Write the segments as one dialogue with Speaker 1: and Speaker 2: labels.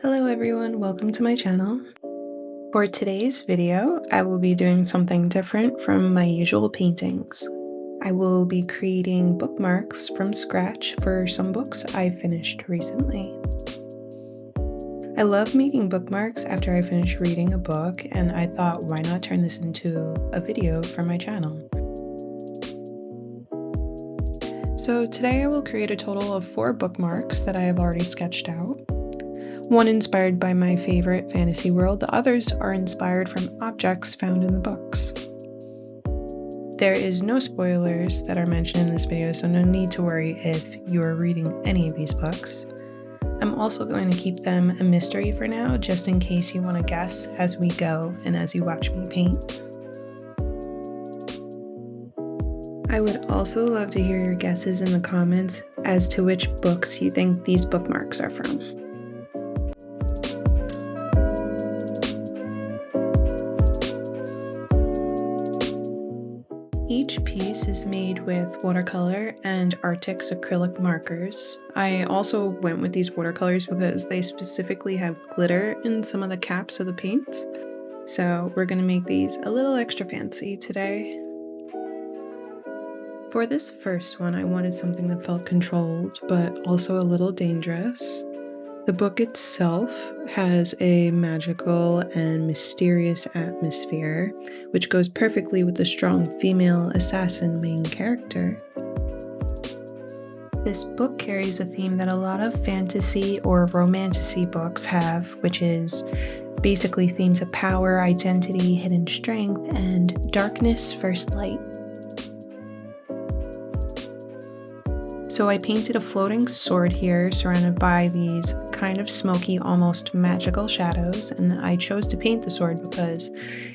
Speaker 1: Hello everyone, welcome to my channel. For today's video, I will be doing something different from my usual paintings. I will be creating bookmarks from scratch for some books I finished recently. I love making bookmarks after I finish reading a book, and I thought, why not turn this into a video for my channel? So today I will create a total of 4 bookmarks that I have already sketched out. One inspired by my favorite fantasy world, the others are inspired from objects found in the books. There is no spoilers that are mentioned in this video, so no need to worry if you are reading any of these books. I'm also going to keep them a mystery for now, just in case you want to guess as we go and as you watch me paint. I would also love to hear your guesses in the comments as to which books you think these bookmarks are from. Each piece is made with watercolor and arrtx acrylic markers. I also went with these watercolors because they specifically have glitter in some of the caps of the paints. So we're going to make these a little extra fancy today. For this first one, I wanted something that felt controlled, but also a little dangerous. The book itself has a magical and mysterious atmosphere, which goes perfectly with the strong female assassin main character. This book carries a theme that a lot of fantasy or romantasy books have, which is basically themes of power, identity, hidden strength, and darkness first light. So I painted a floating sword here surrounded by these kind of smoky, almost magical shadows, and I chose to paint the sword because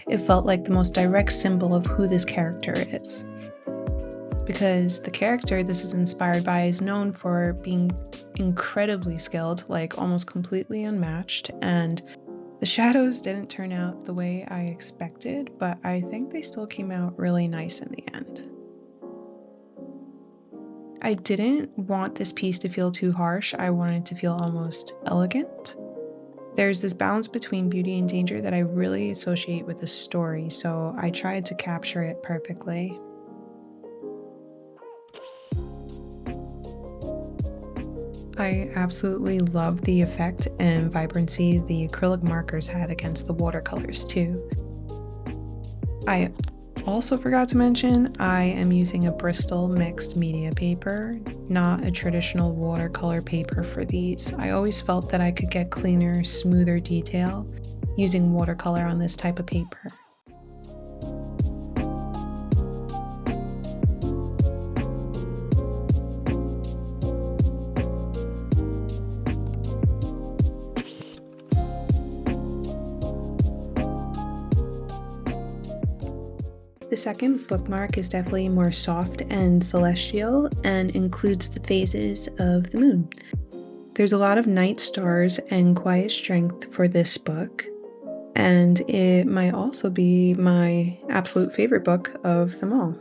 Speaker 1: it felt like the most direct symbol of who this character is. Because the character this is inspired by is known for being incredibly skilled, like almost completely unmatched, and the shadows didn't turn out the way I expected, but I think they still came out really nice in the end. I didn't want this piece to feel too harsh. I wanted it to feel almost elegant. There's this balance between beauty and danger that I really associate with the story, so I tried to capture it perfectly. I absolutely love the effect and vibrancy the acrylic markers had against the watercolors too. I also forgot to mention, I am using a Bristol mixed media paper, not a traditional watercolor paper for these. I always felt that I could get cleaner, smoother detail using watercolor on this type of paper. The second bookmark is definitely more soft and celestial and includes the phases of the moon. There's a lot of night stars and quiet strength for this book, and it might also be my absolute favorite book of them all.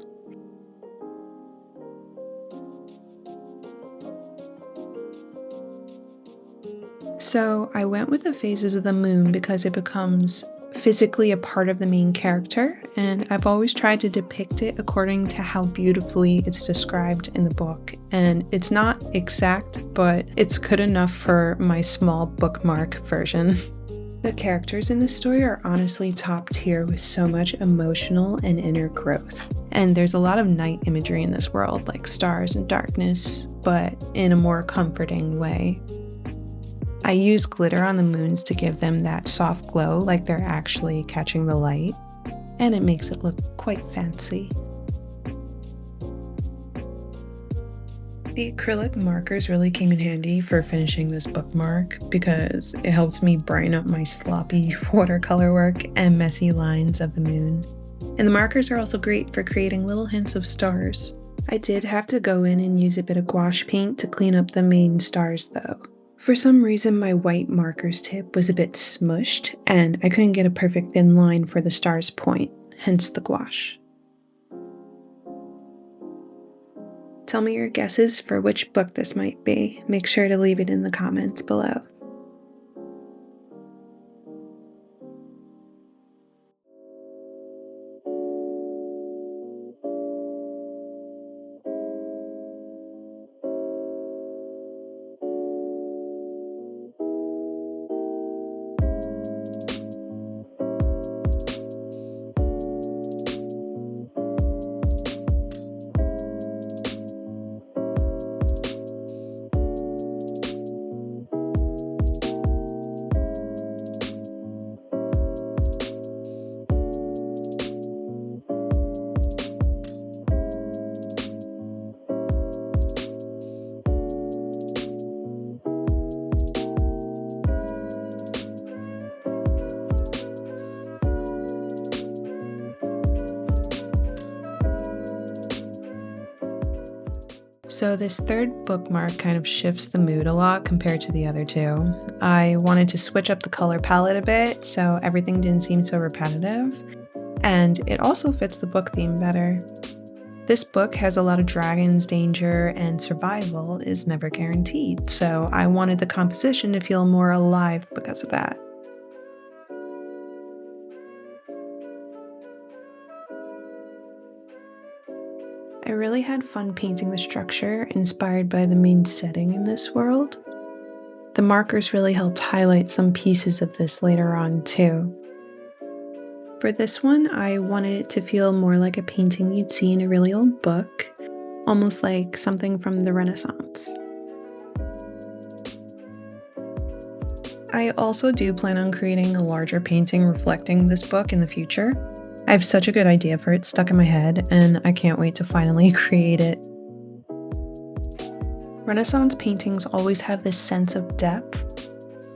Speaker 1: So I went with the phases of the moon because it becomes physically a part of the main character, and I've always tried to depict it according to how beautifully it's described in the book. And it's not exact, but it's good enough for my small bookmark version. The characters in this story are honestly top tier with so much emotional and inner growth. And there's a lot of night imagery in this world, like stars and darkness, but in a more comforting way. I use glitter on the moons to give them that soft glow, like they're actually catching the light, and it makes it look quite fancy. The acrylic markers really came in handy for finishing this bookmark because it helps me brighten up my sloppy watercolor work and messy lines of the moon. And the markers are also great for creating little hints of stars. I did have to go in and use a bit of gouache paint to clean up the main stars though. For some reason, my white marker's tip was a bit smushed, and I couldn't get a perfect thin line for the star's point, hence the gouache. Tell me your guesses for which book this might be. Make sure to leave it in the comments below. So this third bookmark kind of shifts the mood a lot compared to the other two. I wanted to switch up the color palette a bit so everything didn't seem so repetitive, and it also fits the book theme better. This book has a lot of dragons, danger, and survival is never guaranteed, so I wanted the composition to feel more alive because of that. I really had fun painting the structure inspired by the main setting in this world. The markers really helped highlight some pieces of this later on too. For this one, I wanted it to feel more like a painting you'd see in a really old book, almost like something from the Renaissance. I also do plan on creating a larger painting reflecting this book in the future. I have such a good idea for it stuck in my head, and I can't wait to finally create it. Renaissance paintings always have this sense of depth.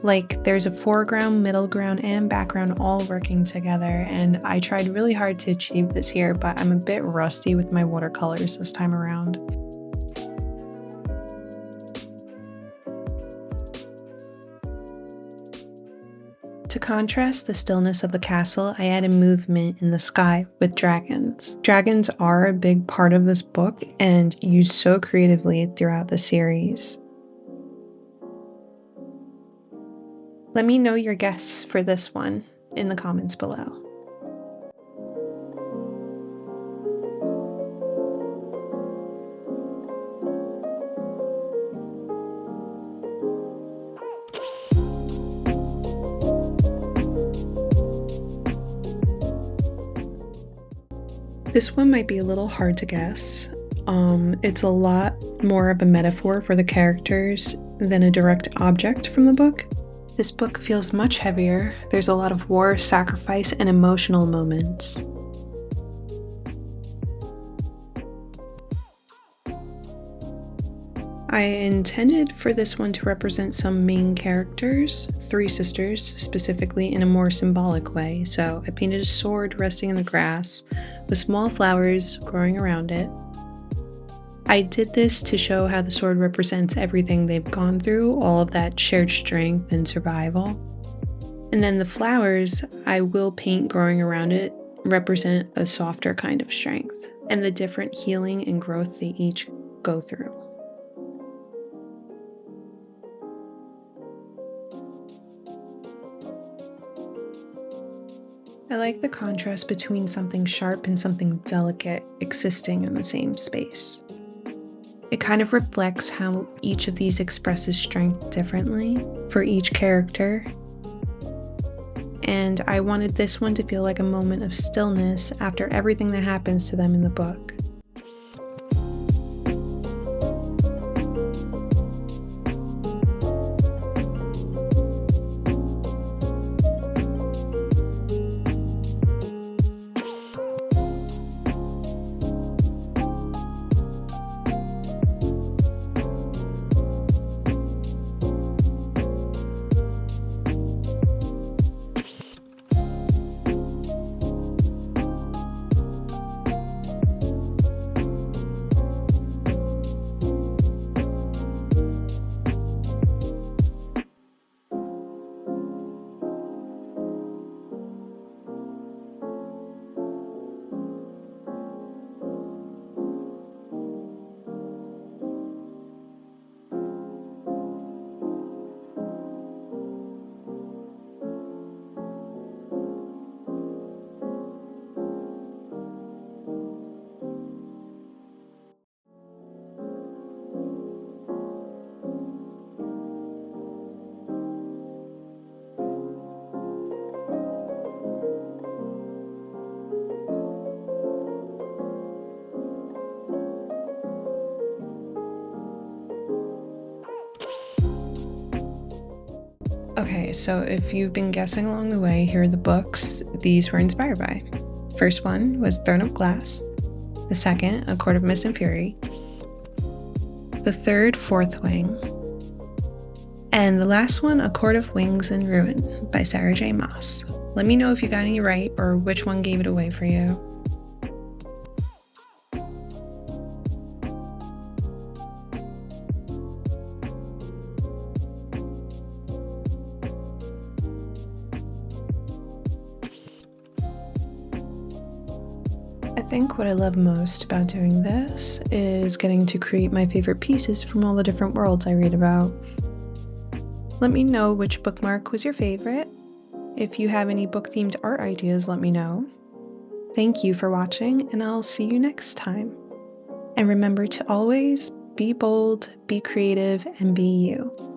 Speaker 1: Like there's a foreground, middle ground, and background all working together, and I tried really hard to achieve this here, but I'm a bit rusty with my watercolors this time around. To contrast the stillness of the castle, I added movement in the sky with dragons. Dragons are a big part of this book and used so creatively throughout the series. Let me know your guess for this one in the comments below. This one might be a little hard to guess. It's a lot more of a metaphor for the characters than a direct object from the book. This book feels much heavier. There's a lot of war, sacrifice, and emotional moments. I intended for this one to represent some main characters, 3 sisters specifically, in a more symbolic way. So I painted a sword resting in the grass with small flowers growing around it. I did this to show how the sword represents everything they've gone through, all of that shared strength and survival. And then the flowers I will paint growing around it represent a softer kind of strength and the different healing and growth they each go through. I like the contrast between something sharp and something delicate existing in the same space. It kind of reflects how each of these expresses strength differently for each character. And I wanted this one to feel like a moment of stillness after everything that happens to them in the book. Okay, so if you've been guessing along the way, here are the books these were inspired by. First one was Throne of Glass. The second, A Court of Mist and Fury. The third, Fourth Wing. And the last one, A Court of Wings and Ruin by Sarah J. Maas. Let me know if you got any right or which one gave it away for you. I think what I love most about doing this is getting to create my favorite pieces from all the different worlds I read about. Let me know which bookmark was your favorite. If you have any book-themed art ideas, let me know. Thank you for watching, and I'll see you next time. And remember to always be bold, be creative, and be you.